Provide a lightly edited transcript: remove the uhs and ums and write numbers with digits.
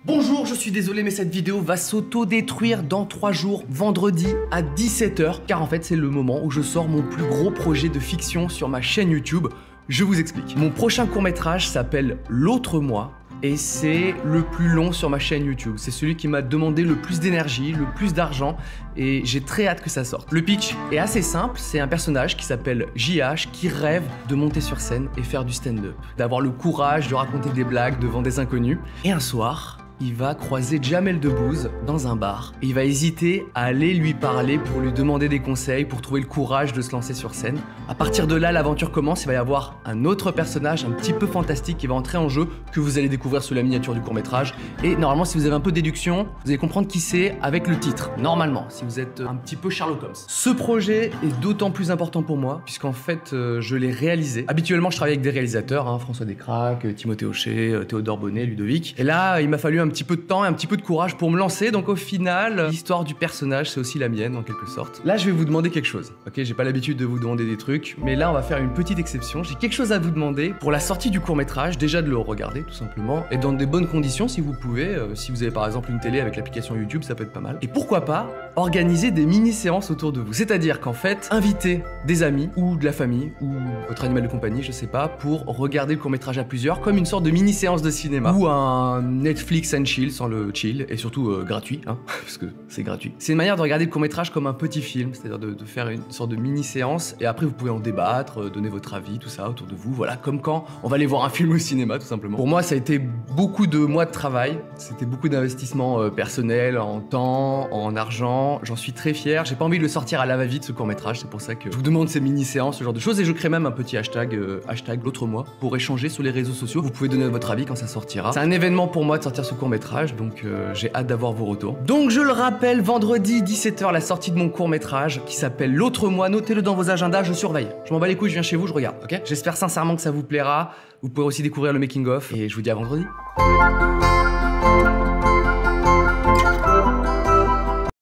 Bonjour, je suis désolé mais cette vidéo va s'auto-détruire dans 3 jours, vendredi à 17 h, car en fait c'est le moment où je sors mon plus gros projet de fiction sur ma chaîne YouTube. Je vous explique. Mon prochain court-métrage s'appelle L'autre moi et c'est le plus long sur ma chaîne YouTube. C'est celui qui m'a demandé le plus d'énergie, le plus d'argent et j'ai très hâte que ça sorte. Le pitch est assez simple, c'est un personnage qui s'appelle JH qui rêve de monter sur scène et faire du stand-up, d'avoir le courage de raconter des blagues devant des inconnus. Et un soir, il va croiser Jamel Debbouze dans un bar. Et il va hésiter à aller lui parler pour lui demander des conseils, pour trouver le courage de se lancer sur scène. À partir de là, l'aventure commence. Il va y avoir un autre personnage un petit peu fantastique qui va entrer en jeu, que vous allez découvrir sous la miniature du court-métrage. Et normalement, si vous avez un peu de déduction, vous allez comprendre qui c'est avec le titre. Normalement, si vous êtes un petit peu Sherlock Holmes. Ce projet est d'autant plus important pour moi, puisqu'en fait, je l'ai réalisé. Habituellement, je travaille avec des réalisateurs, hein, François Descraques, Timothée Hochet, Théodore Bonnet, Ludovic. Et là, il m'a fallu un petit peu de temps et un petit peu de courage pour me lancer, donc au final, l'histoire du personnage, c'est aussi la mienne en quelque sorte. Là, je vais vous demander quelque chose, ok? J'ai pas l'habitude de vous demander des trucs, mais là, on va faire une petite exception. J'ai quelque chose à vous demander pour la sortie du court-métrage, déjà de le regarder tout simplement, et dans des bonnes conditions si vous pouvez, si vous avez par exemple une télé avec l'application YouTube, ça peut être pas mal. Et pourquoi pas organiser des mini-séances autour de vous, c'est-à-dire qu'en fait, inviter des amis ou de la famille ou votre animal de compagnie, je sais pas, pour regarder le court-métrage à plusieurs, comme une sorte de mini-séance de cinéma ou un Netflix and chill sans le chill et surtout gratuit, hein, parce que c'est gratuit. C'est une manière de regarder le court-métrage comme un petit film, c'est-à-dire de faire une sorte de mini-séance et après vous pouvez en débattre, donner votre avis, tout ça autour de vous, voilà, comme quand on va aller voir un film au cinéma tout simplement. Pour moi, ça a été beaucoup de mois de travail, c'était beaucoup d'investissement personnel, en temps, en argent, j'en suis très fier, j'ai pas envie de le sortir à la va-vite ce court-métrage, c'est pour ça que je vous demande ces mini-séances, ce genre de choses, et je crée même un petit hashtag, hashtag l'autre moi, pour échanger sur les réseaux sociaux, vous pouvez donner votre avis quand ça sortira. C'est un événement pour moi de sortir ce court-métrage, donc j'ai hâte d'avoir vos retours. Donc je le rappelle, vendredi 17 h, la sortie de mon court-métrage qui s'appelle L'autre moi, notez-le dans vos agendas, je surveille. Je m'en bats les couilles, je viens chez vous, je regarde, ok? J'espère sincèrement que ça vous plaira, vous pourrez aussi découvrir le making-of, et je vous dis à vendredi.